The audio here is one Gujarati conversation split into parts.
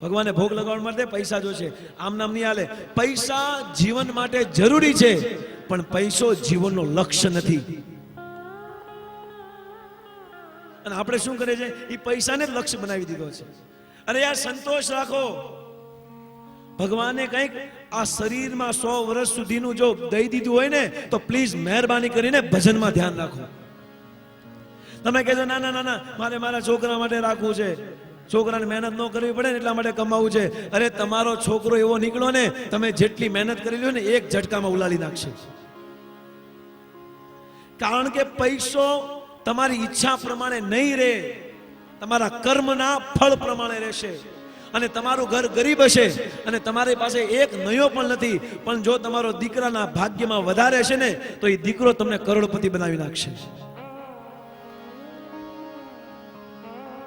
ભગવાને ભોગ લગાવવા માટે પૈસા જોશે, આમ નામ નહીં હાલે. પૈસા જીવન માટે જરૂરી છે, પણ પૈસો જીવનનો લક્ષ્ય નથી. અને આપણે શું કરીએ છીએ, એ પૈસાને જ લક્ષ્ય બનાવી દીધો છે. અરે યાર, સંતોષ રાખો. ભગવાને કંઈક આ શરીરમાં 100 વર્ષ સુધીનું જો દઈ દીધું હોય ને, તો પ્લીઝ મહેરબાની કરીને ભજનમાં ધ્યાન રાખો. તમે કહેજો ના ના ના ના, મારે મારા છોકરા માટે રાખવું છે, છોકરાને મહેનત ન કરવી પડે ને એટલા માટે કમાવું છે. અરે તમારો છોકરો એવો નીકળો ને, તમે જેટલી મહેનત કરી લ્યો ને એક ઝટકામાં ઉલાળી નાખશે. કારણ કે પૈસો તમારી ઈચ્છા પ્રમાણે નહીં રહે, તમારા કર્મના ફળ પ્રમાણે રહેશે. અને તમારું ઘર ગરીબ હશે અને તમારી પાસે એક નયો પણ નથી, પણ જો તમારો દીકરાના ભાગ્યમાં વધારે હશે ને, તો એ દીકરો તમને કરોડપતિ બનાવી નાખશે.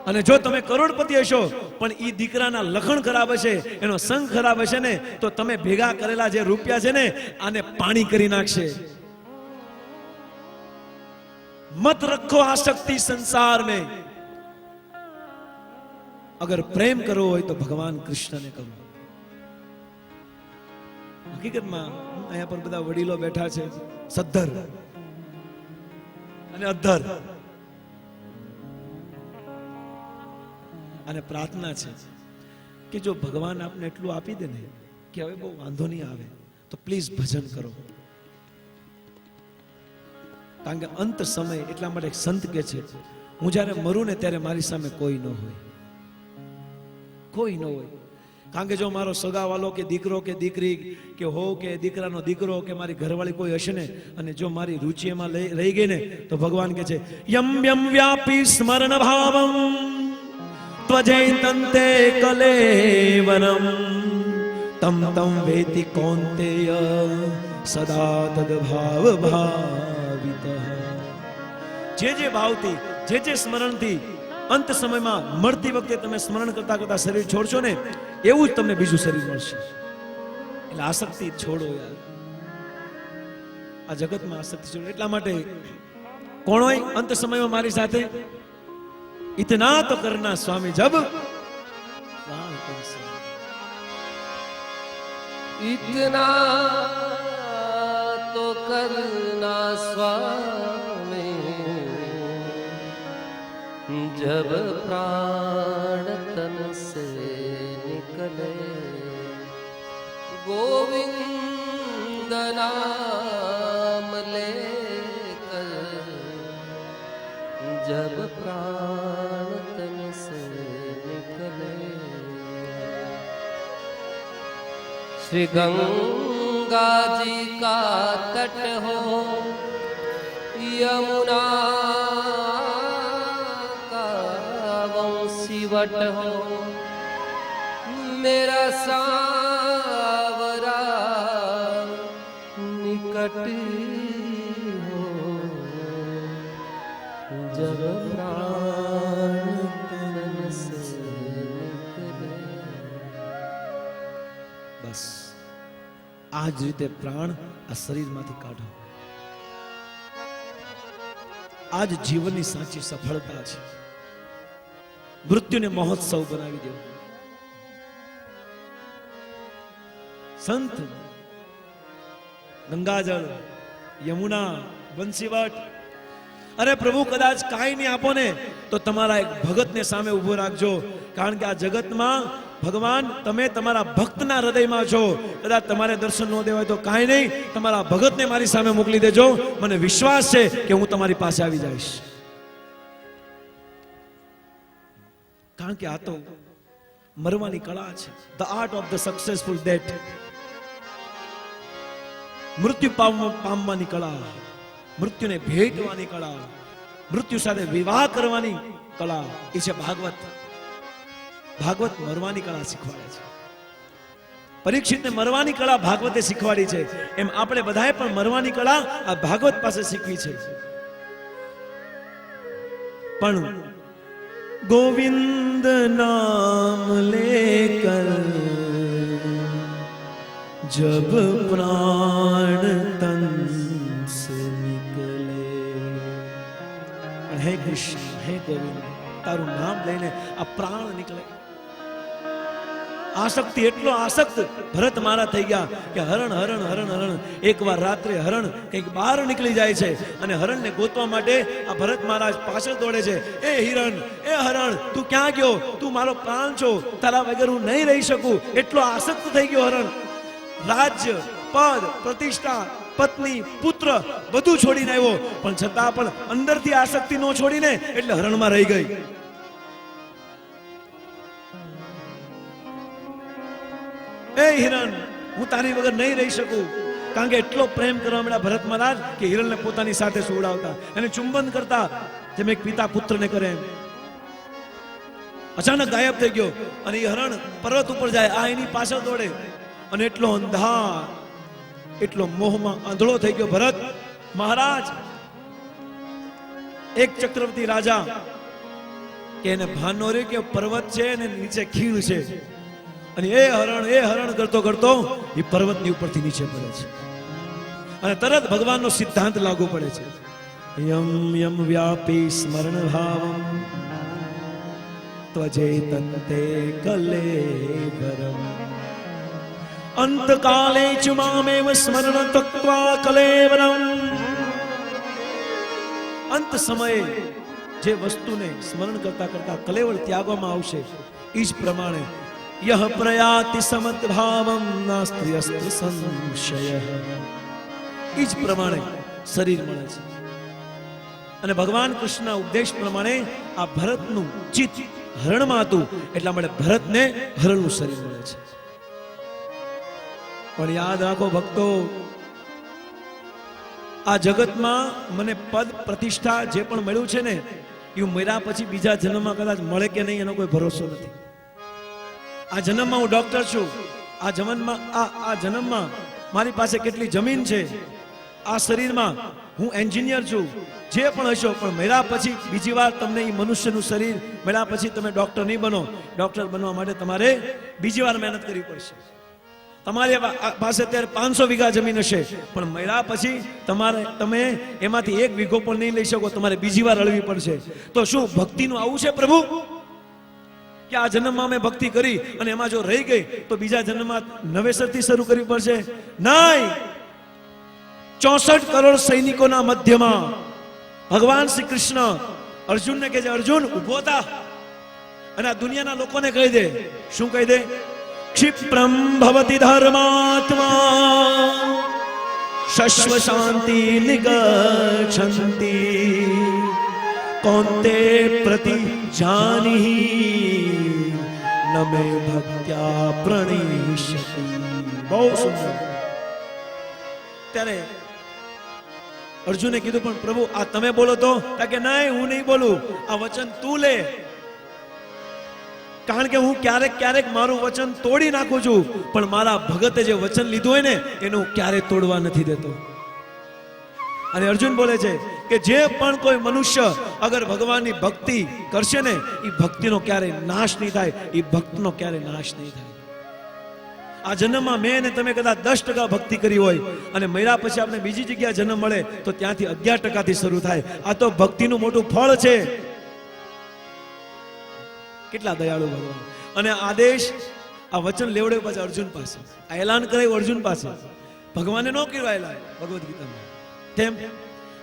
અને જો તમે કરોડપતિ હશો પણ એ દીકરાના લખણ ખરાબ હશે, એનો સંગ ખરાબ હશે ને, તો તમે ભેગા કરેલા જે રૂપિયા છે ને, આને પાણી કરી નાખશે. મત રખો આસક્તિ સંસાર में. अगर प्रेम करो હોય તો ભગવાન કૃષ્ણને કરો. હકીકતમાં અહીંયા પર બધા વડીલો બેઠા છે, સદ્ધર અને અદ્ધર, અને પ્રાર્થના છે કે જો ભગવાન આપને એટલું આપી દે ને કે હવે બહુ વાંધો નહીં આવે, તો પ્લીઝ ભજન કરો. કારણ કે અંત સમય, એટલા માટે એક સંત કે છે, હું જ્યારે મરું ને ત્યારે મારી સામે કોઈ ન હોય, કોઈ ન હોય. કારણ કે જો મારો સગાવાલો કે દીકરો કે દીકરી કે હો કે દીકરાનો દીકરો કે મારી ઘરવાળી કોઈ હશે ને, અને જો મારી રુચિ એમાં રહી ગઈ ને, તો ભગવાન કે છે યમ યમ વ્યાપી સ્મરણ ભાવમ ત્વજૈતંતે કલેવરમ તમ તમ વેતિ કૌંતેય સદા તદ ભાવ ભાવિતઃ. જે ભાવથી, જે સ્મરણથી અંત સમયમાં મળતી વખતે તમે સ્મરણ કરતા કરતા શરીર છોડશો ને, એવું જ તમને બીજું શરીર મળશે. એટલે આસક્તિ છોડો યાર, આ જગતમાં આસક્તિ છોડો. એટલા માટે કોણ હોય અંત સમયમાં મારી સાથે, ઇતના તો કરના સ્વામી જબ પ્રાણ કરશે. इतना तो करना स्वामी जब प्राण तन से निकले, गोविंद नाम लेकर जब प्राण तन से निकले. श्री गंगा जी का तट हो, यमुना का वंशीवट हो, मेरा सावरा निकट हो, जब प्राण तन से निकले. બસ આ જ રીતે પ્રાણ આ શરીરમાંથી કાઢો. આ જ જીવનની સાચી સફળતા છે. મૃત્યુને મહોત્સવ બનાવી દો. સંત ગંગાજળ, યમુના, બંસીવટ, અરે પ્રભુ કદાચ કાંઈ નહીં આપો ને, તો તમારા એક ભગતને સામે ઉભો રાખજો. કારણ કે આ જગતમાં ભગવાન, તમે તમારા ભક્તના હૃદયમાં છો. કદાચ તમારે દર્શન ન દેવાય તો કાંઈ નહીં, તમારા ભગતને મારી સામે મોકલી દેજો. મને વિશ્વાસ છે કે હું તમારી પાસે આવી જઈશ. કારણ કે આ તો મરવાની કળા છે. The art of the successful death. મૃત્યુ પામવાની કળા, મૃત્યુને ભેટવાની કળા, મૃત્યુ સાથે વિવાહ કરવાની કળા, એ છે ભાગવત. ભાગવત મરવાની કળા શીખવાડે છે. પરીક્ષિતને મરવાની કળા ભાગવતે શીખવાડી છે, એમ આપણે બધાએ પણ મરવાની કળા આ ભાગવત પાસે શીખવી છે. પણ ગોવિંદ નામ લેકર જબ પ્રાણ તન સે નિકલે. હે કૃષ્ણ, હે ગોવિંદ, તારું નામ લઈને આ પ્રાણ નીકળે. આસક્તિ એટલો આસક્ત ભરત મારા થઈ ગયા કે હરણ હરણ હરણ હરણ એકવાર રાત્રે હરણ કંઈક બહાર નીકળી જાય છે અને હરણને ગોતવા માટે આ ભરત મહારાજ પાછળ દોડે છે. એ હિરણ, એ હરણ, તું ક્યાં ગયો? તું મારો પ્રાણ છો, તારા વગર હું નહીં રહી શકું. એટલો આસક્ત થઈ ગયો હરણ. રાજ્ય, પદ, પ્રતિષ્ઠા, પત્ની, પુત્ર બધું છોડીને આવ્યો, પણ છતાં પણ અંદરથી આસક્તિ ન છોડીને એટલે હરણમાં રહી ગઈ. એ હિરણ, હું તારી વગર નહીં રહી શકું. કારણ કે એટલો પ્રેમ કરવા મળ્યા ભરત મહારાજ કે હિરણને પોતાની સાથે સુવડાવતા અને ચુંબન કરતા જેમ એક પિતા પુત્રને કરે એમ. અચાનક ગાયબ થઈ ગયો અને એ હરણ પર્વત ઉપર જાય, આ એની પાછળ દોડે અને એટલો અંધાર, એટલો મોહમાં આંધળો થઈ ગયો ભરત મહારાજ. એક ચક્રવર્તી રાજા કે એને ભાન નો રહ્યો કે પર્વત છે અને નીચે ખીણ છે અને એ હરણ કરતો કરતો એ પર્વતની ઉપરથી નીચે પડે છે અને તરત ભગવાનનો સિદ્ધાંત લાગુ પડે છે. યમ યમ વ્યાપી સ્મરણ ભાવમ ત્વજેતંતે કલેવરમ અંતકાલે ચ મામેવ સ્મરણ તત્વા કલેવરમ. અંત સમયે જે વસ્તુને સ્મરણ કરતા કરતા કલેવર ત્યાગવામાં આવશે એ જ પ્રમાણે યહ પ્રયાતિ સમદ્ભાવમ નાસ્તિ અસ્ત્ર સંશય, એ જ પ્રમાણે શરીર મળે છે. અને ભગવાન કૃષ્ણના ઉપદેશ પ્રમાણે આ ભરતનું ચિત્ત હરણમાં હતું, એટલા માટે ભરતને હરણનું શરીર મળે છે. પણ યાદ રાખો ભક્તો, આ જગતમાં મને પદ પ્રતિષ્ઠા જે પણ મળ્યું છે ને એ મર્યા પછી બીજા જન્મમાં કદાચ મળે કે નહીં એનો કોઈ ભરોસો નથી. આ જન્મમાં હું ડોક્ટર છું, આ જન્મમાં મારી પાસે કેટલી જમીન છે, આ શરીરમાં હું એન્જિનિયર છું, જે પણ હશો, પણ મર્યા પછી બીજી વાર તમને એ મનુષ્યનું શરીર મળ્યા પછી તમે ડોક્ટર નહીં બનો. ડોક્ટર બનવા માટે તમારે બીજી વાર મહેનત કરવી પડશે. તમારી પાસે અત્યારે 500 વીઘા જમીન હશે, પણ મર્યા પછી તમે એમાંથી 1 વીઘો પણ નહીં લઈ શકો, તમારે બીજી વાર અળવી પડશે. તો શું ભક્તિનું આવું છે પ્રભુ કે આ જન્મમાં મેં ભક્તિ કરી અને એમાં જો રહી ગઈ તો બીજા જન્મમાં નવેસરથી શરૂ કરવી પડશે? નહીં. 64 કરોડ સૈનિકોના મધ્યમાં ભગવાન શ્રી કૃષ્ણ અર્જુનને કહે છે, અર્જુન ઉભો થા અને આ દુનિયાના લોકોને કહી દે. શું કહી દે? ક્ષિપ્રમ ભવતિ ધર્માત્મા શશ્વ શાંતિ નિગચ્છન્તિ કૌંતે પ્રતિ જાનિહિ નમે ભક્ત્યા પ્રણિષ્યતિ. બહુ સુંદર. ત્યારે અર્જુને કીધું, પણ પ્રભુ આ તમે બોલો તો? કે નહીં, હું નહીં બોલું, આ વચન તું લે. કારણ કે હું ક્યારેક ક્યારેક મારું વચન તોડી નાખું છું, પણ મારા ભગતે જે વચન લીધું હોય ને એનું હું ક્યારેય તોડવા નથી દેતો. અને અર્જુન બોલે છે કે જે પણ કોઈ મનુષ્ય અગર ભગવાનની ભક્તિ કરશે ને એ ભક્તિનો ક્યારેય નાશ નહીં થાય, એ ભક્તનો ક્યારેય નાશ નહીં થાય. આ જન્મમાં મેં ને તમે કદાચ 10% ભક્તિ કરી હોય અને મર્યા પછી આપણે બીજી જગ્યાએ જન્મ મળે તો ત્યાંથી 11% થી શરૂ થાય. આ તો ભક્તિનું મોટું ફળ છે. કેટલા દયાળુ ભગવાન. અને આદેશ, આ વચન લેવડાવ્યું પાછા અર્જુન પાસે, આ એલાન કરાયું અર્જુન પાસે. ભગવાને ન કર્યું આ એલાન ભગવદ્ ગીતામાં. કેમ?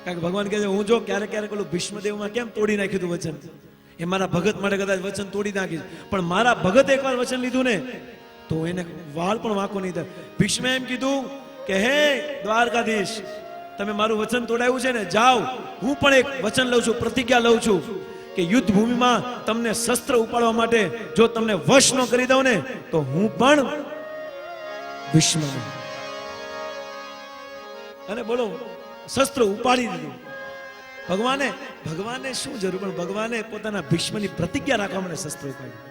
કારણ કે ભગવાન કહે છે, હું જો ક્યારેક ક્યારેક ઓલું ભીષ્મદેવમાં કેમ તોડી નાખ્યું હતું વચન, એ મારા ભગત માટે કદાચ વચન તોડી નાખીશ, પણ મારા ભગતે એકવાર વચન લીધું ને તો એને વાળ પણ વાંકો નહીં થાય. ભીષ્મે એમ કીધું કે હે દ્વારકાધીશ, તમે મારું વચન તોડાયું છે ને, જાઓ, હું પણ એક વચન લઉં છું, પ્રતિજ્ઞા લઉં છું કે યુદ્ધ ભૂમિમાં તમને શસ્ત્ર ઉપાડવા માટે જો તમને વશ ન કરી દઉં ને તો હું પણ ભીષ્મ. અને બોલો, શસ્ત્ર ઉપાડી દીધું. ભગવાને શું જરૂર, પણ ભગવાને પોતાના ભીષ્મની પ્રતિજ્ઞા રાખવા માટે શસ્ત્ર ઉપાડ્યું.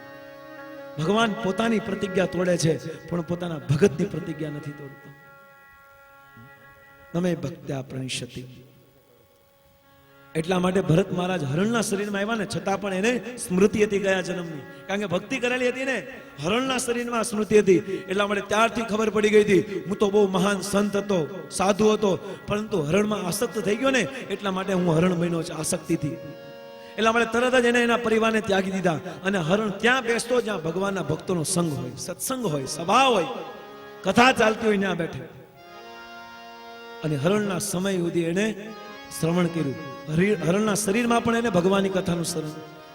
ભગવાન પોતાની પ્રતિજ્ઞા તોડે છે પણ પોતાના ભગતની પ્રતિજ્ઞા નથી તોડતો. નમે ભક્ત્યા પ્રણિષ્યતિ. એટલા માટે ભરત મહારાજ હરણના શરીરમાં આવ્યા ને છતાં પણ એને સ્મૃતિ હતી ગયા જન્મની, કારણ કે ભક્તિ કરેલી હતી ને, હરણના શરીરમાં સ્મૃતિ હતી. એટલા માટે ત્યારથી ખબર પડી ગઈ હતી હું તો બહુ મહાન સંત હતો, સાધુ હતો, પરંતુ હરણમાં આસક્ત થઈ ગયો ને એટલા માટે હું હરણ બન્યો છે આસક્તિથી. એટલા માટે તરત જ એને એના પરિવારને ત્યાગી દીધા અને હરણ ત્યાં બેસતો જ્યાં ભગવાનના ભક્તોનો સંગ હોય, સત્સંગ હોય, સભા હોય, કથા ચાલતી હોય ત્યાં બેઠે. અને હરણના સમય સુધી એને શ્રવણ કર્યું. હરણના શરીરમાં પણ એને ભગવાનની કથાનું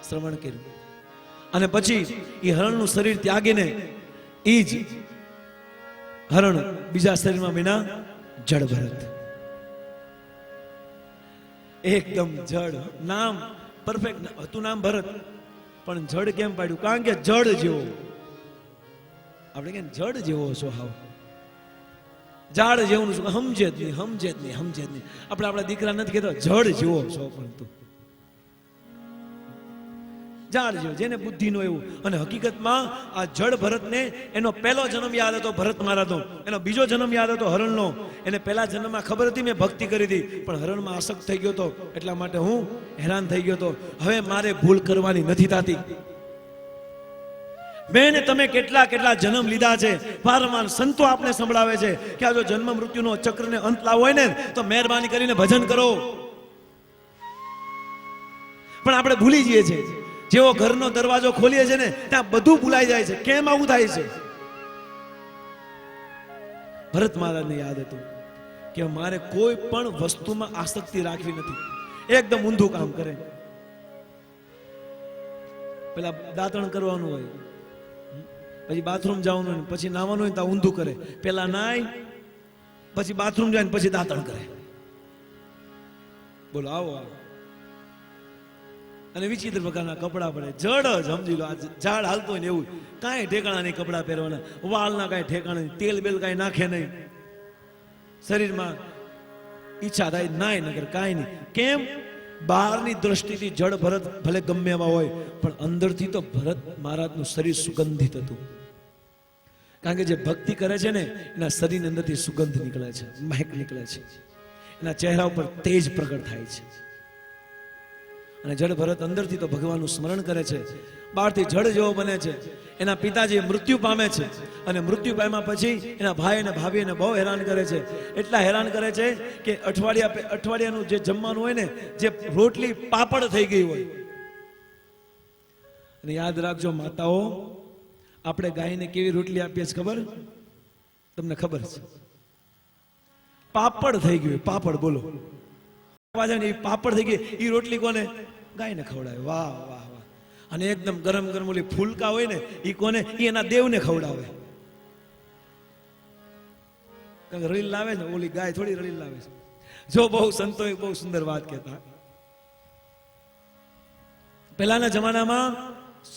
શ્રવણ કર્યું. અને પછી એ હરણનું શરીર ત્યાગીને એ જ હરણ બીજા શરીરમાં વિના જડ ભરત, એકદમ જડ. નામ પરફેક્ટ હતું, નામ ભરત, પણ જડ કેમ પાડ્યું? કારણ કે જડ જેવો, આપણે કે જડ જેવો છો, હાવ ઝાડ જેવું સમજે જ નહીં, સમજે જ નહીં, સમજે જ નહીં. આપણે આપણા દીકરા નથી કહેતો જડ જેવો છો, પણ તું ઝાડ જેવો, જેને બુદ્ધિ નો એવું. અને હકીકતમાં આ જડ ભરતને એનો પહેલો જન્મ યાદ હતો ભરત મહારાજનો, એનો બીજો જન્મ યાદ હતો હરણનો. એને પહેલા જન્મમાં ખબર હતી મેં ભક્તિ કરી હતી, પણ હરણમાં આસક્ત થઈ ગયો હતો, એટલા માટે હું હેરાન થઈ ગયો હતો. હવે મારે ભૂલ કરવાની નથી થતી. બેન, તમે કેટલા કેટલા જન્મ લીધા છે. વારંવાર સંતો આપણે સંભળાવે છે કે આ જો જન્મ મૃત્યુનો ચક્રને અંત લાવવો હોય ને તો મહેરબાની કરીને ભજન કરો. પણ આપણે ભૂલી જઈએ છીએ. જેવો ઘરનો દરવાજો ખોલીએ છે ને ત્યાં બધું ભૂલાઈ જાય છે. કેમ આવું થાય છે? ભરત મહારાજને યાદ હતું કે મારે કોઈ પણ વસ્તુમાં આસક્તિ રાખવી નથી. એકદમ ઊંધું કામ કરે. પેલા દાંતણ કરવાનું હોય, પછી બાથરૂમ જવાનું હોય, પછી નાવાનું હોય તો ઊંધું કરે. પેલા નાય, પછી બાથરૂમ જાય, પછી દાંતણ કરે. બોલો, આવો. અને વિચિત્ર પ્રકારના કપડા પડે. જડ જ સમજી લો, આ ઝાડ હાલતો હોય ને એવું. કાંઈ ઠેકાણા નહીં કપડા પહેરવાના, વાળના કાંઈ ઠેકાણા નહીં, તેલ બેલ કાંઈ નાખે નહીં, શરીરમાં ઈચ્છા થાય નાય નગર કાંઈ નહીં. કેમ? બહારની દ્રષ્ટિથી જડ ભરત ભલે ગમે એવા હોય, પણ અંદરથી તો ભરત મહારાજનું શરીર સુગંધિત હતું. કારણ કે જે ભક્તિ કરે છે ને એના શરીરની અંદરથી સુગંધ નીકળે છે, મહેક નીકળે છે, એના ચહેરા ઉપર તેજ પ્રગટ થાય છે. અને જડ ભરત અંદરથી તો ભગવાનનું સ્મરણ કરે છે, બહારથી જડ જેવો બને છે. એના પિતાજી મૃત્યુ પામે છે, અને મૃત્યુ પામ્યા પછી એના ભાઈ અને ભાભી એને બહુ હેરાન કરે છે. એટલા હેરાન કરે છે કે અઠવાડિયાનું જે જમવાનું હોય ને, જે રોટલી પાપડ થઈ ગઈ હોય. અને યાદ રાખજો માતાઓ, આપણે ગાયને કેવી રોટલી આપીએ છીએ ખબર? તમને ખબર છે? પાપડ થઈ ગયું. પાપડ બોલો, પાપડ થઈ ગઈ. એ રોટલી કોને? ગાયને ખવડાવે. વાહ વાહ વાહ. અને એકદમ ગરમ ગરમ ઓલી ફૂલકા હોય ને એ કોને? એ એના દેવને ખવડાવે. રળી લાવે ને, ઓલી ગાય થોડી રળી લાવે છે. જો બહુ સંતો બહુ સુંદર વાત કહેતા. પહેલાના જમાનામાં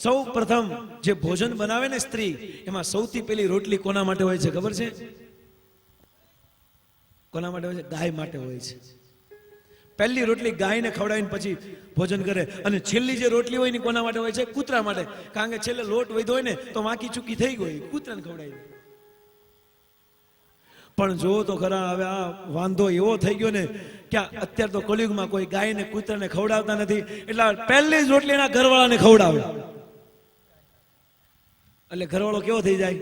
સૌ પ્રથમ જે ભોજન બનાવે ને સ્ત્રી, એમાં સૌથી પહેલી રોટલી કોના માટે હોય છે ખબર છે? કોના માટે હોય છે? ગાય માટે હોય છે. પહેલી રોટલી ગાયને ખવડાવીને પછી ભોજન કરે. અને છેલ્લી જે રોટલી હોય ને કોના માટે હોય છે? કૂતરા માટે. કારણ કે છેલ્લે લોટ વધ્યો હોય ને તો વાંકી ચૂકી થઈ ગઈ, કૂતરાને ખવડાવી. પણ જો તો ખરા, હવે આ વાંધો એવો થઈ ગયો ને કે અત્યારે તો કળિયુગમાં કોઈ ગાયને કૂતરાને ખવડાવતા નથી. એટલે પહેલી જ રોટલી એના ઘરવાળાને ખવડાવે. એટલે ઘરવાળો કેવો થઈ જાય?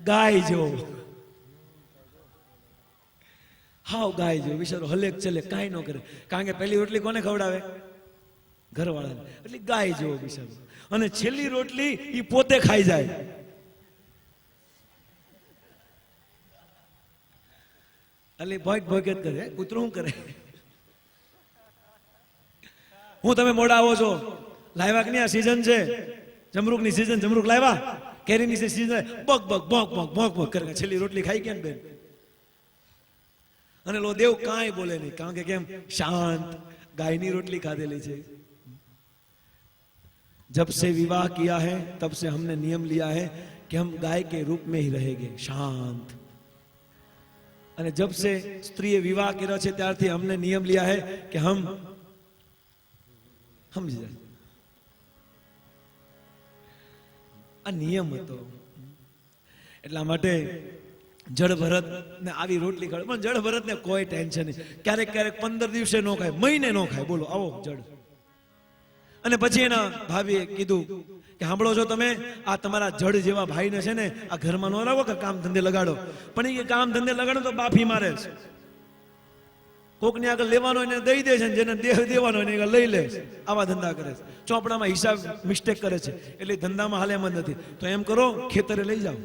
ગાય જેવો. હાવ ગાય જેવો. બિચારો હલેક ચલે, કાંઈ ન કરે. કારણ કે પહેલી રોટલી કોને ખવડાવે? ઘરવાળાને. એટલે ગાય જેવો બિચારો. અને છેલ્લી રોટલી એ પોતે ખાઈ જાય. એટલે ભોગ ભોગ જ કરે. કૂતરું શું કરે? હું તમે મોડા આવો છો, લાવ્યા કે નહીં? આ સીઝન છે જમરૂકની સીઝન. જમરૂક લાવ્યા, કેરીની સીઝન. બગ બગ ભોંક ભોંક ભોંક ભોંક કરે. છેલ્લી રોટલી ખાઈ ગયા ને બેન. અને લો દેવ કાંઈ બોલે નહીં. કારણ કે કેમ? શાંત. ગાયની રોટલી ખાધેલી છે. जब से विवाह किया है तब से हमने नियम लिया है कि हम गाय के रूप में ही रहेंगे. शांत. અને જબ સે સ્ત્રીએ વિવાહ કર્યો છે ત્યારથી અમને નિયમ લિયા હે કે હમ સમજી જાય. આ નિયમ હતો. એટલા માટે જડ ભરત ને આવી રોટલી ખાય. પણ જડ ભરત ને કોઈ ટેન્શન નહીં. ક્યારેક ક્યારેક 15 દિવસે નો ખાય, મહિને નો ખાય. બોલો, આવો જડ. અને પછી એના ભાભીએ કીધું કે સાંભળો છો તમે, આ તમારા જડ જેવા ભાઈને છે ને આ ઘરમાં ન રાખો, કે કામ ધંધે લગાડો. પણ એ કામ ધંધે લગાડો તો બાફી મારે છે. કોકની આગળ લેવાનો એને દઈ દે છે, જેને દેવાનો એને આગળ લઈ લે છે. આવા ધંધા કરે છે. ચોપડામાં હિસાબ મિસ્ટેક કરે છે, એટલે ધંધામાં હાલે એમ જ નથી. તો એમ કરો, ખેતરે લઈ જાઓ,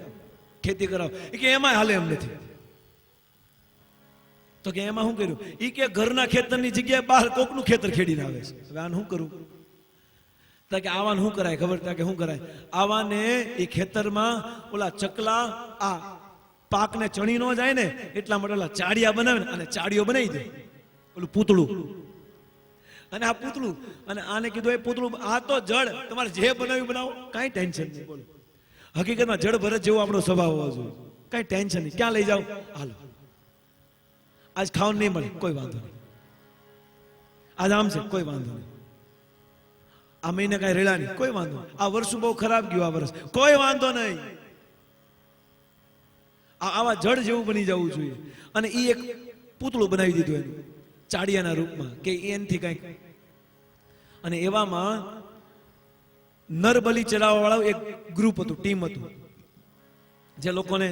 ખેતી કરાવો. એ કે એમાં હાલે એમ નથી. તો કે એમાં શું કર્યું? એ કે ઘરના ખેતરની જગ્યાએ બહાર કોકનું ખેતર ખેડીને આવે છે. હવે આને શું કરું? કે આવાને શું કરાય ખબર? કે શું કરાય? આવાને એ ખેતરમાં ઓલા ચકલા આ પાકને ચણી ન જાય ને એટલા માટે ઓલા ચાડિયા બનાવે ને, અને ચાડીઓ બનાવી દે, ઓલું પૂતળું. અને આ પૂતળું, અને આને કીધું એ પૂતળું, આ તો જડ, તમારે જે બનાવ્યું બનાવો, કાંઈ ટેન્શન નહીં. બોલો, હકીકતમાં જડ ભરત જેવો આપણો સ્વભાવ હોવો જોઈએ. કાંઈ ટેન્શન નહીં. ક્યાં લઈ જાઓ? હાલો, આજ ખાવાનું નહીં મળે, કોઈ વાંધો નહીં. આજ આમ છે, કોઈ વાંધો નહીં. આ મહિને કાંઈ રેડા નહીં, કોઈ વાંધો નહીં. આ વર્ષ બહુ ખરાબ ગયું, આ વર્ષ, કોઈ વાંધો નહીં. આવા જડ જેવું બની જવું જોઈએ. અને એ એક પૂતળું બનાવી દીધું એનું ચાડિયાના રૂપમાં, કે એનથી કંઈક. અને એવામાં નરબલી ચડાવવા વાળું એક ગ્રુપ હતું, ટીમ હતું, જે લોકોને,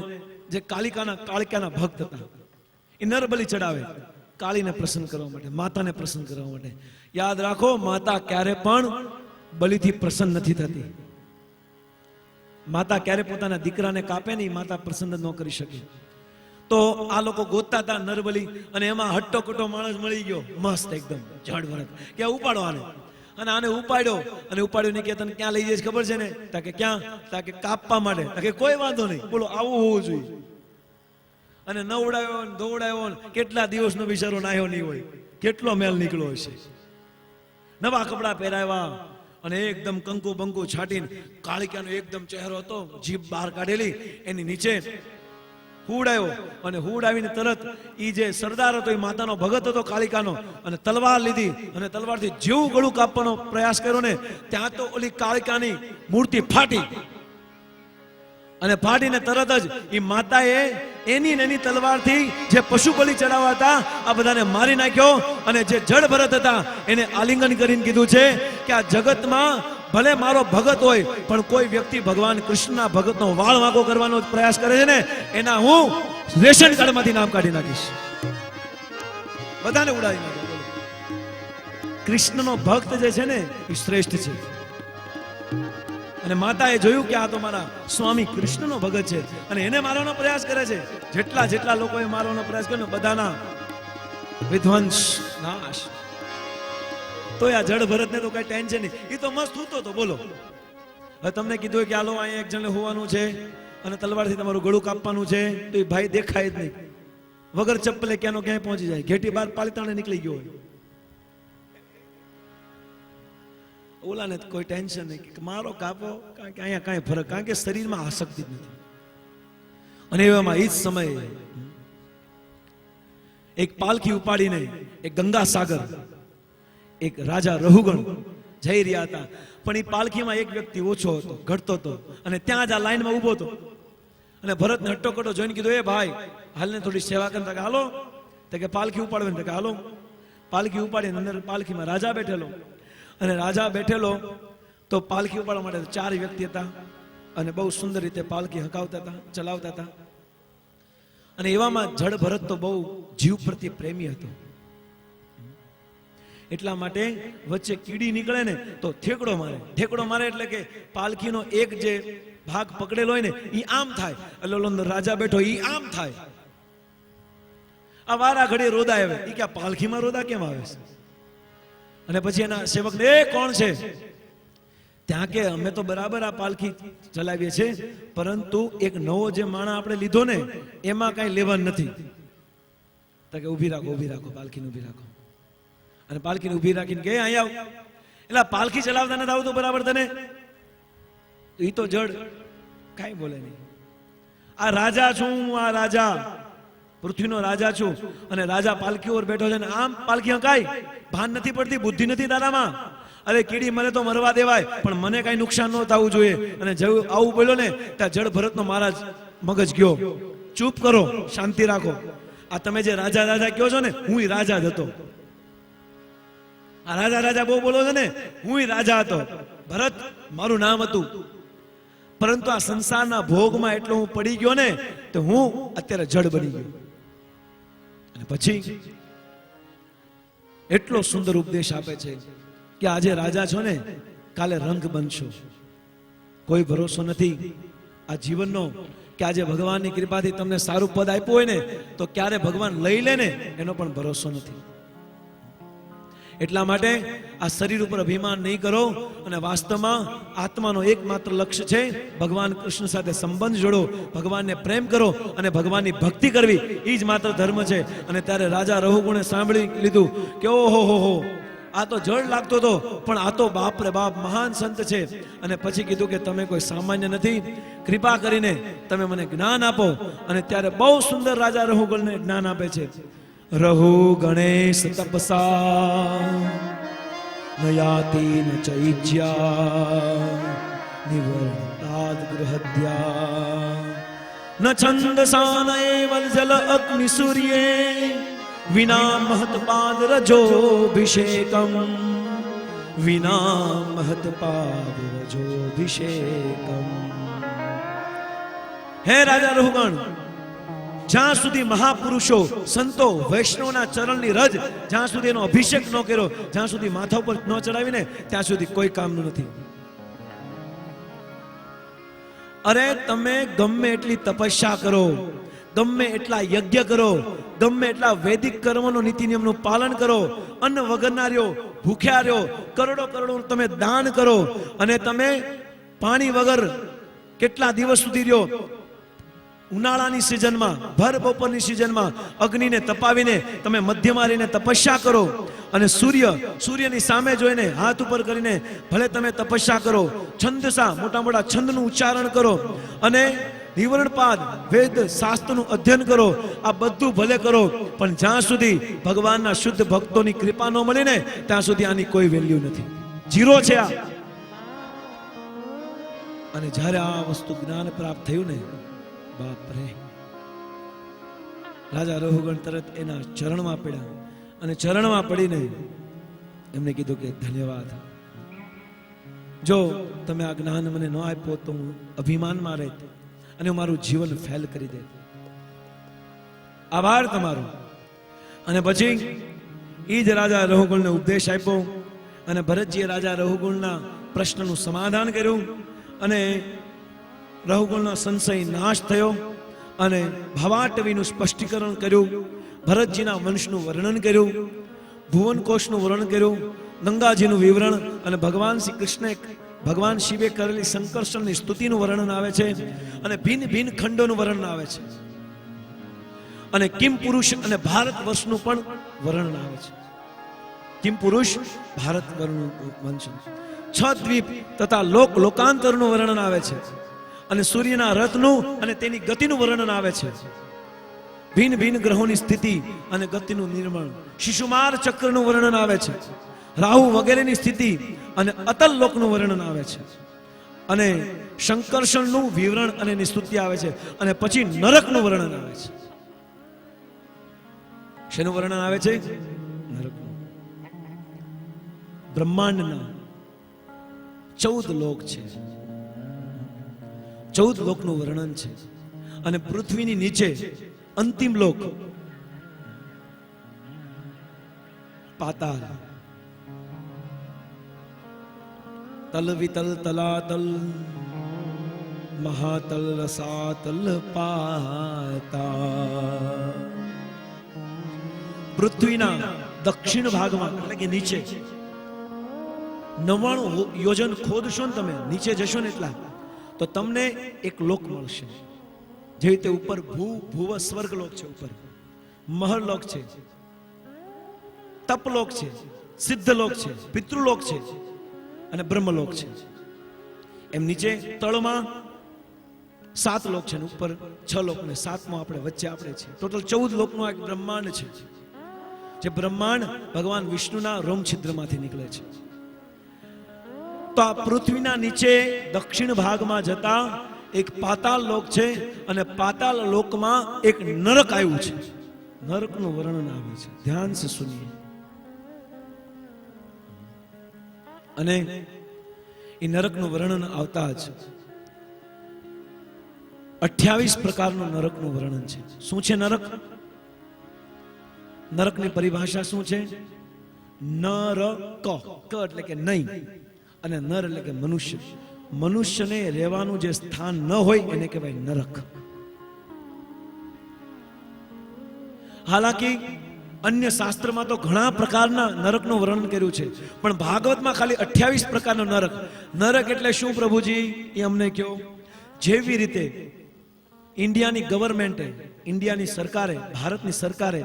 જે કાળિકાના ભક્ત હતા, એ નરબલી ચડાવે કાળીને પ્રસન્ન કરવા માટે, માતાને પ્રસન્ન કરવા માટે. યાદ રાખો, માતા ક્યારે પણ બલિથી પ્રસન્ન નથી થતી. માતા ક્યારે પોતાના દીકરાને કાપે નહીં, માતા પ્રસન્ન ન કરી શકે. તો આ લોકો ગોતતા હતા નરબલી, અને એમાં હટ્ટો કટ્ટો માણસ મળી ગયો, મસ્ત એકદમ જડ ભરત. કે ઉપાડો આને. અને આને ઉપાડ્યો, અને ઉપાડ્યો ને કે તને ક્યાં લઈ જઈશ ખબર છે ને? તા કે ક્યાં? તા કે કાપવા માટે. કે કોઈ વાંધો નહીં. બોલો, આવું હોવું જોઈએ. અને નવડાવ્યો ને દોવડાવ્યો, કેટલા દિવસનો બિચારો નાહ્યો નહીં હોય, કેટલો મેલ નીકળ્યો હશે. નવા કપડા પહેરાવ્યા, અને એકદમ કંકુ બંકુ છાટીને, કાળિકાનો એકદમ ચહેરો હતો, જીભ બહાર કાઢેલી, એની નીચે હુડાયો. અને હુડાવીને તરત ઈ જે સરદાર હતો, એ માતાનો ભગત હતો કાળિકાનો, અને તલવાર લીધી, અને તલવારથી જેવું ગળું કાપવાનો પ્રયાસ કર્યો ને, ત્યાં તો ઓલી કાળિકાની મૂર્તિ ફાટી. અને ફાટીને તરત જ એ માતાએ એની તલવારથી જે પશુ બલિ ચડાવવા હતા આ બધાને મારી નાખ્યો. અને જે જડ ભરત હતા એને આલિંગન કરીને કીધું છે કે આ જગતમાં ભલે મારો ભગત હોય, પણ કોઈ વ્યક્તિ ભગવાન કૃષ્ણના ભગતનો વાળ વાંકો કરવાનો પ્રયાસ કરે છે ને, એના હું રેશન કાર્ડમાંથી નામ કાઢી નાખીશ, બધાને ઉડાવી નાખીશ. કૃષ્ણનો ભક્ત જે છે ને એ શ્રેષ્ઠ છે. અને માતાએ જોયું કે આ તો મારા સ્વામી કૃષ્ણનો ભગત છે, અને એને મારવાનો પ્રયાસ કરે છે. જેટલા લોકોએ મારવાનો પ્રયાસ કર્યો બધાના વિધ્વંસ, નાશ. તો આ જડ ભરતને તો કઈ ટેન્શન નહીં, એ તો મસ્ત સૂતો હતો. બોલો, હવે તમને કીધું કે હાલો અહીંયા એક જણને હોવાનું છે અને તલવારથી તમારું ગળું કાપવાનું છે, તો એ ભાઈ દેખાય જ નહીં, વગર ચપ્પલે ક્યાંનો ક્યાંય પહોંચી જાય, ઘેટી બાર પાલિતાણે નીકળી ગયો હોય. ઓલાને કોઈ ટેન્શન નહીં કે મારો કાપો, કારણ કે અહીંયા કાંઈ ફરક, કારણ કે શરીરમાં આસક્તિ જ નથી. અને એવામાં એ જ સમયે એક પાલખી ઉપાડીને એક ગંગાસાગર, એક રાજા રહુગણ જઈ રહ્યા હતા. પણ એ પાલખીમાં એક વ્યક્તિ ઓછો હતો, ઘટતો હતો, અને ત્યાં જ આ લાઈનમાં ઊભો હતો. અને ભરતને હટ્ટોકટ્ટો જોઈને કીધું, એ ભાઈ હાલને થોડી સેવા કરતા, કે હાલો. તો કે પાલખી ઉપાડવે, કે હાલો. પાલખી ઉપાડીને અંદર પાલખીમાં રાજા બેઠેલો. અને રાજા બેઠેલો તો પાલખી ઉપાડવા માટે 4 વ્યક્તિ હતા, અને બહુ સુંદર રીતે પાલખી હકાવતા હતા, ચલાવતા હતા. અને એવામાં જડ ભરત તો બહુ જીવ પ્રત્યે પ્રેમી હતો. એટલા માટે વચ્ચે કીડી નીકળે ને તો ઠેકડો મારે. ઠેકડો મારે એટલે કે પાલખીનો એક જે ભાગ પકડેલો હોય ને એ આમ થાય, એટલે રાજા બેઠો એ આમ થાય. આ વારા ઘડી રોદા આવે, એ કે પાલખીમાં રોદા કેમ આવે છે? અને પછી એના સેવકને, એ કોણ છે? ત્યાં કે અમે તો બરાબર આ પાલખી ચલાવીએ છીએ, પરંતુ એક નવો જે માણા આપણે લીધો ને એમાં કઈ લેવાનું નથી. તો કે ઊભી રાખો પાલખીને ઊભી રાખો. અને પાલખીને ઊભી રાખીને કે અહીંયા આવ. એટલે પાલખી ચલાવતા નથી આવતું બરાબર તને? એ તો જડ કાંઈ બોલે નહીં. આ રાજા છું, આ રાજા પૃથ્વીનો રાજા છું, અને રાજા પાલખી ઉપર બેઠો છે, ને આમ પાલખી હકાય, ભાન નથી પડતી, બુદ્ધિ નથી તારામાં. અરે કીડી મને તો મરવા દેવાય, પણ મને કઈ નુકસાન ન થવું જોઈએ. અને જેવું આવું બોલ્યો ને ત્યાં જડ ભરતનો મહારાજ મગજ ગયો. ચૂપ કરો, શાંતિ રાખો. આ તમે જે રાજા કહો છો ને, હું રાજા જ હતો. આ રાજા બહુ બોલો છો ને, હું રાજા હતો. ભરત મારું નામ હતું, પરંતુ આ સંસારના ભોગમાં એટલો હું પડી ગયો ને, તો હું અત્યારે જડ બની ગયો. અને પછી એટલો સુંદર ઉપદેશ આપે છે કે આજે રાજા છો ને, કાલે રંક બનશો. કોઈ ભરોસો નથી આ જીવનનો કે આજે ભગવાનની કૃપાથી તમને સારું પદ આપ્યું હોય ને તો ક્યારે ભગવાન લઈ લે ને એનો પણ ભરોસો નથી. એટલા માટે આ શરીર ઉપર અભિમાન નહીં કરો અને વાસ્તવમાં આત્માનો એકમાત્ર લક્ષ્ય છે ભગવાન કૃષ્ણ સાથે સંબંધ જોડો, ભગવાનને પ્રેમ કરો અને ભગવાનની ભક્તિ કરવી, એ જ માત્ર ધર્મ છે. અને ત્યારે રાજા રહુગુણે સાંભળી લીધું કે ઓહો હો, આ તો જળ લાગતો હતો પણ આ તો બાપ રે બાપ મહાન સંત છે. અને પછી કીધું કે તમે કોઈ સામાન્ય નથી, કૃપા કરીને તમે મને જ્ઞાન આપો. અને ત્યારે બહુ સુંદર રાજા રહુગણને જ્ઞાન આપે છે. રહુ ગણેશ તપસા નયાતિ ન ચૈજ્યા નિવર્તાદ ગૃહદ્યા ન છંદસા ન એવલ જલ અગ્નિ સૂર્યે વિના મહત્પાદ રજોભિષેકમ વિના મહત્પાદ રજોભિષેકમ. હે રાજા રહુગણ, જ્યાં સુધી મહાપુરુષો સંતો વૈષ્ણવના ચરણની રજ જ્યાં સુધી એનો અભિષેક ન કર્યો, જ્યાં સુધી માથા ઉપર ન ચડાવીને, ત્યાં સુધી કોઈ કામનું નથી. અરે તમે ગમે એટલી તપસ્યા કરો, ગમે એટલા યજ્ઞ કરો, ગમે એટલા વૈદિક કર્મનો નીતિ નિયમનું પાલન કરો, અન્ન વગરના રહ્યો, ભૂખ્યા રહ્યો, કરોડો કરોડો તમે દાન કરો, અને તમે પાણી વગર કેટલા દિવસ સુધી રહ્યો, ઉનાળાની સિઝનમાં ભર બપોરની સિઝનમાં અગ્નિને તપાવીને તમે મધ્ય મારીને તપસ્યા કરો, અને સૂર્યની સામે જોઈને હાથ ઉપર કરીને ભલે તમે તપસ્યા કરો, છંદસા મોટા મોટા છંદનું ઉચ્ચારણ કરો, અને નિવર્ણપાદ વેદ શાસ્ત્રનું અધ્યયન કરો, આ બધું ભલે કરો, પણ જ્યાં સુધી ભગવાનના શુદ્ધ ભક્તોની કૃપા ન મળે ને ત્યાં સુધી આની કોઈ વેલ્યુ નથી, જીરો છે આ. અને જ્યારે આ વસ્તુ જ્ઞાન પ્રાપ્ત થયું ને, બાપ રે, રાજા રહુગણ તરત એના ચરણમાં પડ્યા, અને ચરણમાં પડીને એમને કીધું કે ધન્યવાદ, જો તમે આ જ્ઞાન મને ન આપ્યો તો હું અભિમાનમાં રહેત અને હું મારું જીવન ફેલ કરી દે, આભાર તમારો. અને પછી એ જ રાજા રહુગણને ઉપદેશ આપ્યો, અને ભરતજીએ રાજા રહુગણના પ્રશ્નનું સમાધાન કર્યું, અને રહુગણનો સંશય નાશ થયો, અને ભાવાટવીનું સ્પષ્ટીકરણ કર્યું, ભરતજીના વંશનું વર્ણન કર્યું, ભુવનકોશનું વર્ણન કર્યું, ગંગાજીનું વિવરણ, અને ભગવાન શ્રી કૃષ્ણે ભગવાન શિવે કરેલી સંકર્ષણની સ્તુતિનું વર્ણન આવે છે, અને ભિન્ન ભિન્ન ખંડોનું વર્ણન આવે છે, અને કિમ પુરુષ અને ભારત વર્ષનું પણ વર્ણન આવે છે. કિમ પુરુષ ભારત વંશ, છ દ્વીપ તથા લોકાંતરનું વર્ણન આવે છે, અને સૂર્યના રથનું અને તેની ગતિનું વર્ણન આવે છે, ભિન્ન ભિન્ન ગ્રહોની સ્થિતિ અને ગતિનું નિર્માણ, શિશુમાર ચક્રનું વર્ણન આવે છે, રાહુ વગેરેની સ્થિતિ અને અતલ લોકનું વર્ણન આવે છે, અને સંકર્ષણનું વિવરણ અને એની સ્તુતિ આવે છે, અને પછી નરકનું વર્ણન આવે છે. શેનું વર્ણન આવે છે? નરકનું. બ્રહ્માંડના 14 લોક છે, 14 લોકનું વર્ણન છે, અને પૃથ્વીની નીચે અંતિમ લોક પાતાળ, તલ વિતલ તલાતલ મહાતલ રસાતલ પાતાળ. પૃથ્વીના દક્ષિણ ભાગમાં એટલે કે નીચે 99 યોજન ખોદશો ને તમે, નીચે જશો ને એટલા, તો તમને એક લોક મળશે. જે રીતે ઉપર ભૂવ સ્વર્ગ લોક છે, ઉપર મહર લોક છે, તપલોક છે, સિદ્ધ લોક છે, પિતૃલોક છે, અને બ્રહ્મલોક છે. એમ નીચે તળમાં 7 લોક છે, ને ઉપર 6 લોક, ને 7મો આપણે વચ્ચે આપણે છે. ટોટલ 14 લોકનું એક બ્રહ્માંડ છે, જે બ્રહ્માંડ ભગવાન વિષ્ણુના રોમ છિદ્રમાંથી નીકળે છે. તો આ પૃથ્વીના નીચે દક્ષિણ ભાગમાં જતા એક પાતાળ લોક છે, અને પાતાળ લોકમાં એક નરક આવ્યું છે. નરકનું વર્ણન આવે છે, ધ્યાન સે સુનિએ. અને એ નરકનું વર્ણન આવતા જ 28 પ્રકારનું નરકનું વર્ણન છે. શું છે નરક? નરકની પરિભાષા શું છે? નર ક એટલે કે નહીં, અને નર એટલે કે મનુષ્ય. મનુષ્યને રહેવાનું જે સ્થાન ન હોય એને કહેવાય નરક. હાલાકી અન્ય શાસ્ત્રમાં તો ઘણા પ્રકારના નરકનું વર્ણન કર્યું છે, પણ ભાગવતમાં ખાલી 28 પ્રકારનો નરક. નરક એટલે શું પ્રભુજી એ અમને કહો. જેવી રીતે ઇન્ડિયાની ગવર્મેન્ટે, ઇન્ડિયાની સરકારે, ભારતની સરકારે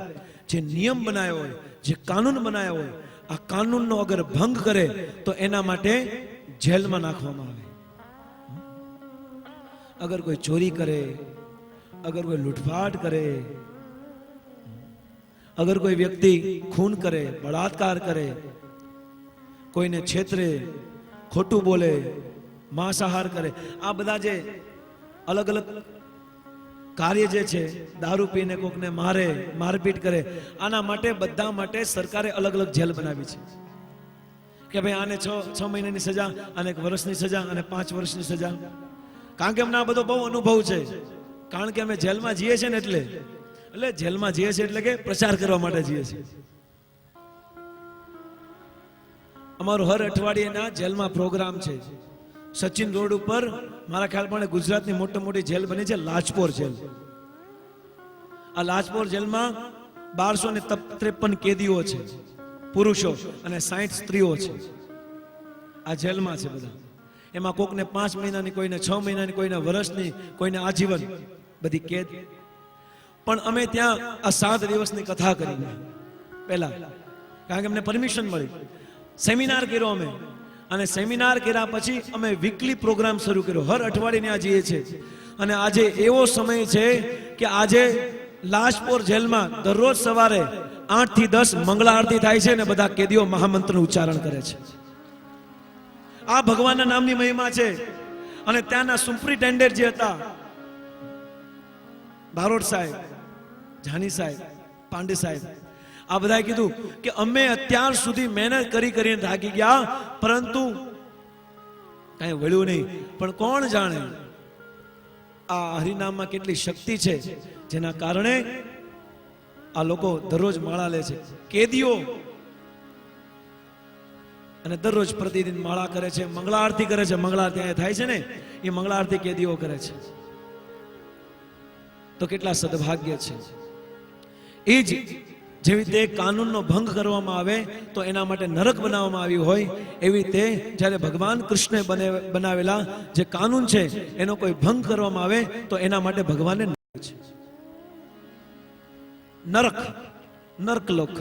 જે નિયમ બનાવ્યો હોય, જે કાનૂન બનાવ્યો હોય, આ કાનૂનનો અગર ભંગ કરે તો એના માટે જેલમાં નાખવામાં આવે. અગર કોઈ ચોરી કરે, અગર કોઈ લૂંટફાટ કરે, અગર કોઈ વ્યક્તિ ખૂન કરે, બળાત્કાર કરે, કોઈને છેતરે, ખોટું બોલે, માંસાહાર કરે, આ બધા જે અલગ અલગ કાર્ય જે છે, દારૂ પીને કોકને મારે, મારપીટ કરે, આના માટે બધા માટે સરકારે અલગ અલગ જેલ બનાવી છે કે ભાઈ આને 6 મહિનાની સજા, આને 1 વર્ષની સજા, અને 5 વર્ષની સજા. કારણ કે અમને આ બધો બહુ અનુભવ છે, કારણ કે અમે જેલમાં જઈએ છીએ ને એટલે જેલમાં જઈએ છીએ એટલે કે પ્રચાર કરવા માટે જઈએ છીએ. અમારું હર અઠવાડિયેના જેલમાં પ્રોગ્રામ છે. સચિન રોડ ઉપર મારા ખ્યાલ પ્રમાણે ગુજરાતની મોટી જેલ બની છે, લાજપોર જેલ. આ લાજપોર જેલમાં 1253 કેદીઓ છે, પુરુષો, અને 60 સ્ત્રીઓ છે. આ જેલમાં છે બધા. એમાં કોકને 5 મહિનાની, કોઈને 6 મહિનાની, કોઈને વર્ષની, કોઈને આજીવન, બધી કેદ. પણ અમે ત્યાં આ 7 દિવસની કથા કરી પહેલા, કારણ કે અમને પરમિશન મળી. સેમિનાર કર્યો અમે, અને સેમિનાર કર્યા પછી અમે વીકલી પ્રોગ્રામ શરૂ કર્યો. હર અઠવાડિયે ત્યાં જઈએ છીએ. અને આજે એવો સમય છે કે આજે લાજપોર જેલમાં દરરોજ સવારે 8 થી 10 મંગળા આરતી થાય છે, અને બધા કેદીઓ મહામંત્રનું ઉચ્ચારણ કરે છે. આ ભગવાનના નામની મહિમા છે. અને ત્યાંના સુપ્રિન્ટેન્ડન્ટ જે હતા, બારોટ સાહેબ, જાની સાહેબ, પાંડે સાહેબ, આ બધાએ કીધું કે અમે અત્યાર સુધી મહેનત કરીને થાકી ગયા, પરંતુ કઈ વળ્યું નહીં. પણ કોણ જાણે આ હરિનામમાં કેટલી શક્તિ છે, જેના કારણે આ લોકો દરરોજ માળા લે છે, કેદીઓ. અને દરરોજ પ્રતિદિન માળા કરે છે, મંગળા આરતી કરે છે. મંગળા આરતી થાય છે ને, એ મંગળા આરતી કેદીઓ કરે છે. તો કેટલા સદભાગ્ય છે. એ જ જેવી રીતે કાનૂનનો ભંગ કરવામાં આવે તો એના માટે નરક બનાવવામાં આવ્યું હોય, એવી રીતે જ્યારે ભગવાન કૃષ્ણે બનાવેલા જે કાનૂન છે એનો કોઈ ભંગ કરવામાં આવે તો એના માટે ભગવાને નરક છે. નરક, નર્કલોક.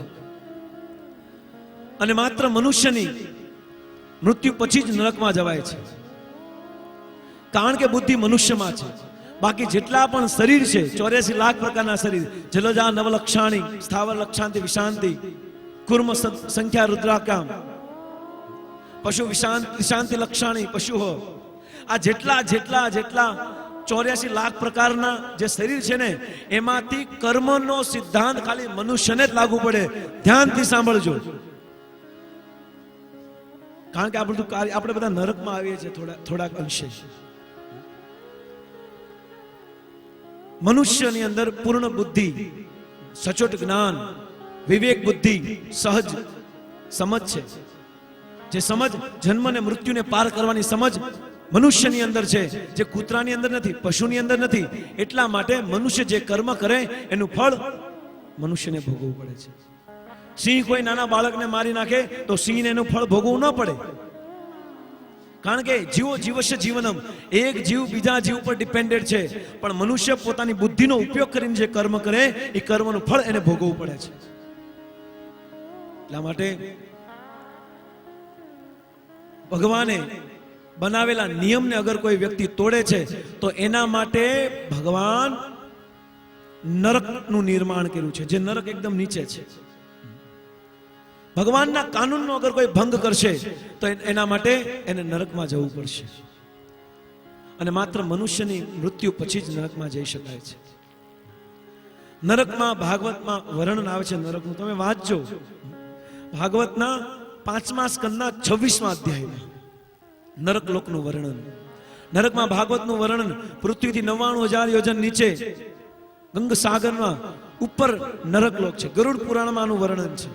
અને માત્ર મનુષ્યની મૃત્યુ પછી જ નરકમાં જવાય છે, કારણ કે બુદ્ધિ મનુષ્યમાં છે. બાકી જેટલા પણ શરીર છે, 84 લાખ પ્રકારના શરીર, જલજા નવલક્ષાણી, સ્થાવર લક્ષાંતિ વિશાંતિ, કુર્મ સંખ્યા રુદ્રાકામ, પશુ વિશાંતિ લક્ષાણી પશુ હો, આ જેટલા 84 લાખ પ્રકારના જે શરીર છે ને, એમાંથી કર્મનો સિદ્ધાંત ખાલી મનુષ્યને જ લાગુ પડે. ધ્યાનથી સાંભળજો, કારણ કે આપણે બધા નરકમાં આવીએ છીએ થોડાક અંશે. મનુષ્યની અંદર પૂર્ણ બુદ્ધિ, સચોટ જ્ઞાન, વિવેક બુદ્ધિ, સહજ સમજ છે. જે સમજ જન્મ અને મૃત્યુને પાર કરવાની સમજ મનુષ્યની અંદર છે, જે કૂતરાની અંદર નથી, પશુની અંદર નથી. એટલા માટે મનુષ્ય જે કર્મ કરે એનું ફળ મનુષ્યને ભોગવવું પડે છે. સિંહ કોઈ નાના બાળકને મારી નાખે તો સિંહને એનું ફળ ભોગવવું ન પડે, કારણ કે જીવો જીવસ્ય જીવનમ, એક જીવ બીજા જીવ પર ડિપેન્ડેડ છે. પણ મનુષ્ય પોતાની બુદ્ધિનો ઉપયોગ કરીને જે કર્મ કરે એ કર્મનું ફળ એને ભોગવવું પડે છે. એટલા માટે ભગવાને બનાવેલા નિયમને અગર કોઈ વ્યક્તિ તોડે છે તો એના માટે ભગવાન નરકનું નિર્માણ કર્યું છે, જે નરક એકદમ નીચે છે. ભગવાનના કાનૂનનો અગર કોઈ ભંગ કરશે તો એના માટે એને નરકમાં જવું પડશે. અને માત્ર મનુષ્યની મૃત્યુ પછી જ નરકમાં જઈ શકાય છે. નરકમાં ભાગવતમાં વર્ણન આવે છે નરકનું, તમે વાંચજો. ભાગવતના 5મા સ્કંદના 26મા અધ્યાયમાં નરક લોકનું વર્ણન. નરકમાં ભાગવતનું વર્ણન પૃથ્વીથી 99,000 યોજન નીચે ગંગસાગરમાં ઉપર નરક લોક છે. ગરુડ પુરાણમાં આનું વર્ણન છે.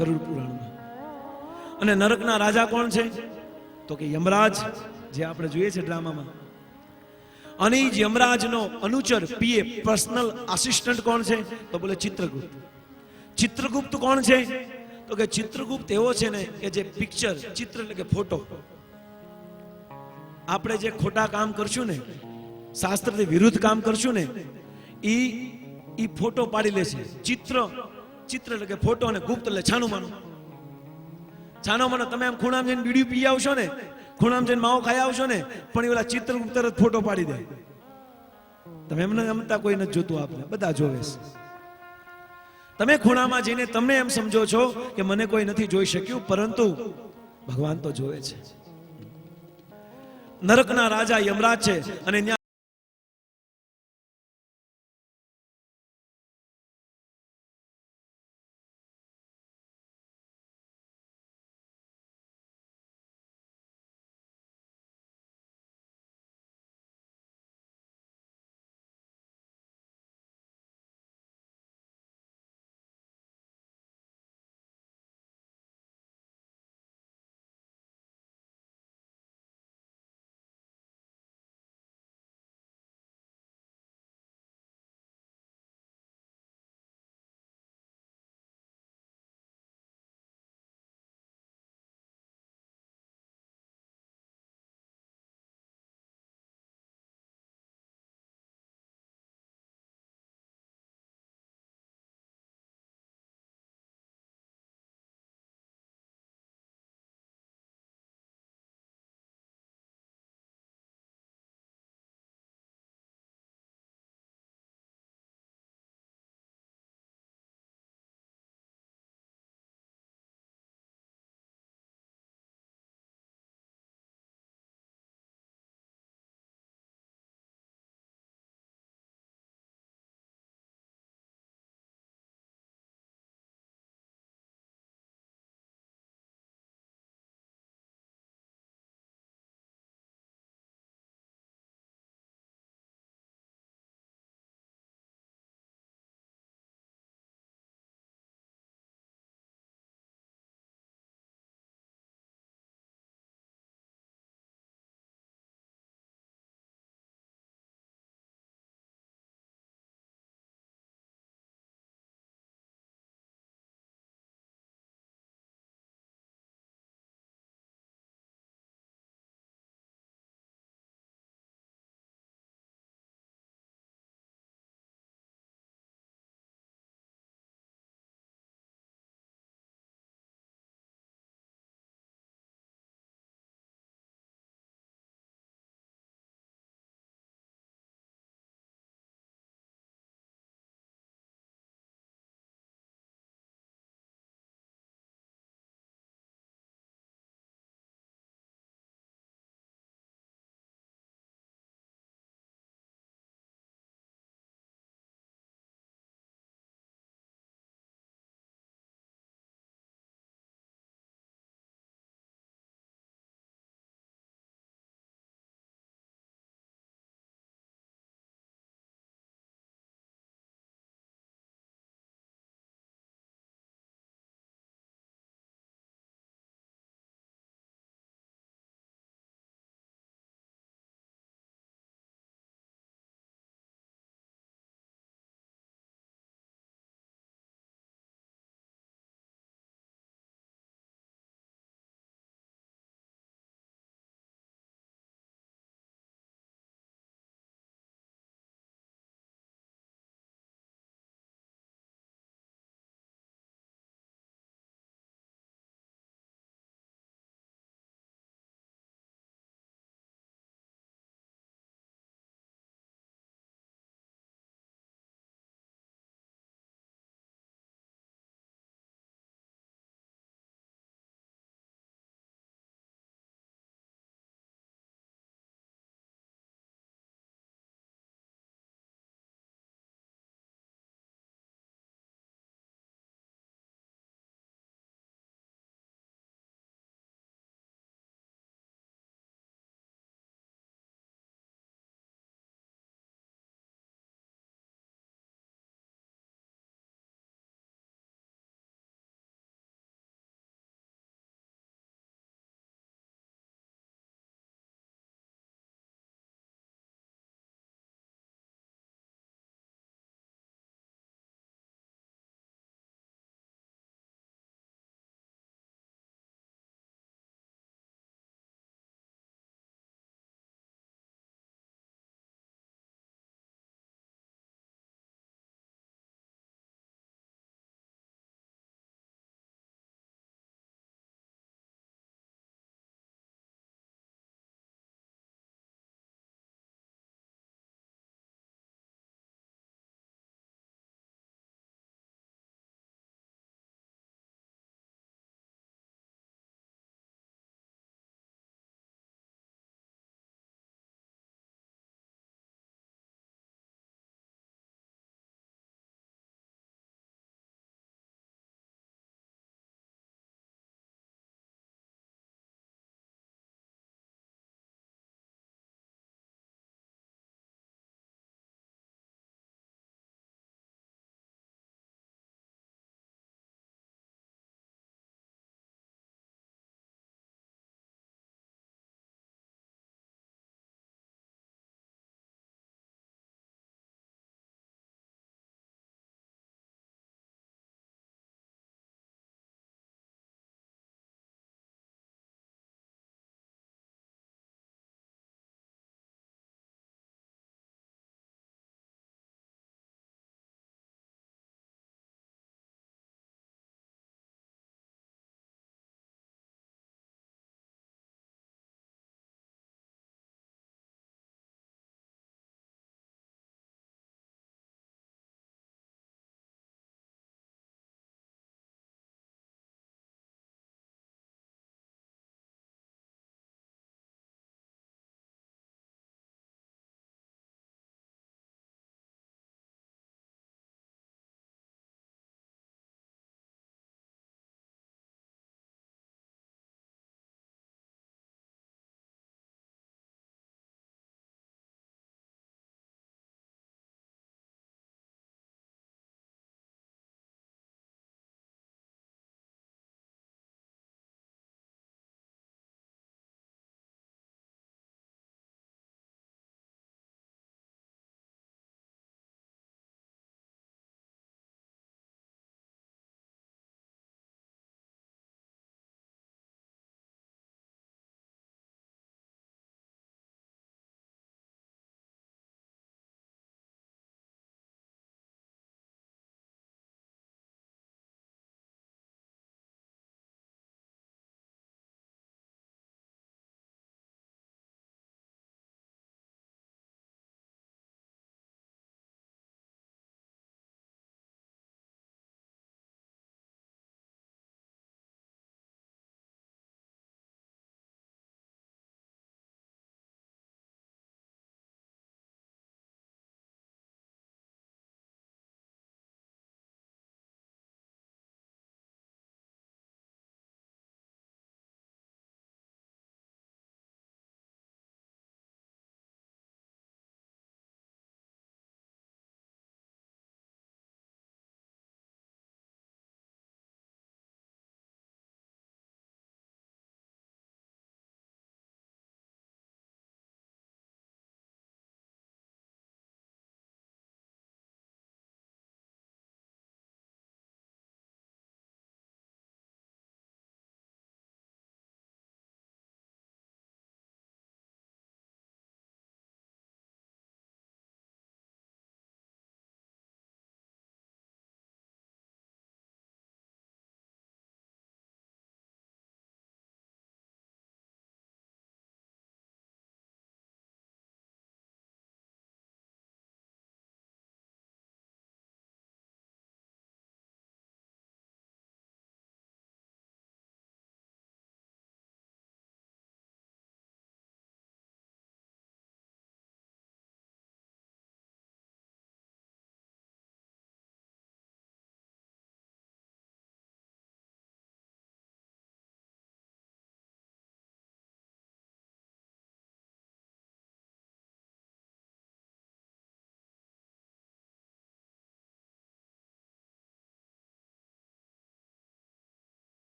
ગરુડ પુરાણમાં. અને નરકના રાજા કોણ છે? તો કે યમરાજ, જે આપણે જોઈએ છે ડ્રામામાં. અને ઈ જ યમરાજનો અનુચર પીએ પર્સનલ આસિસ્ટન્ટ કોણ છે? તો બોલે ચિત્રગુપ્ત. ચિત્રગુપ્ત કોણ છે? તો કે ચિત્રગુપ્ત એવો છે ને કે જે પિક્ચર, ચિત્ર એટલે કે ફોટો, આપણે જે ખોટા કામ કરશું ને, શાસ્ત્રથી વિરુદ્ધ કામ કરશું ને, ઈ ફોટો પાડી લે છે. ચિત્ર એટલે કે ફોટો, અને ગુપ્ત એટલે છાનું માનું. છાનો માનો તમે આમ ખૂણામાં જઈને બીડી પી આવશો ને, ખૂણામાં જઈને માવો ખાઈ આવશો ને, પણ એ ઓલા ચિત્રગુપ્ત તરત ફોટો પાડી દે. તમે એમને ગમતા કોઈ નથી જોતું, આપને બધા જોવે છે. તમે ખૂણામાં જઈને તમને એમ સમજો છો કે મને કોઈ નથી જોઈ શક્યું, પરંતુ ભગવાન તો જોવે છે. નરકના રાજા યમરાજ છે અને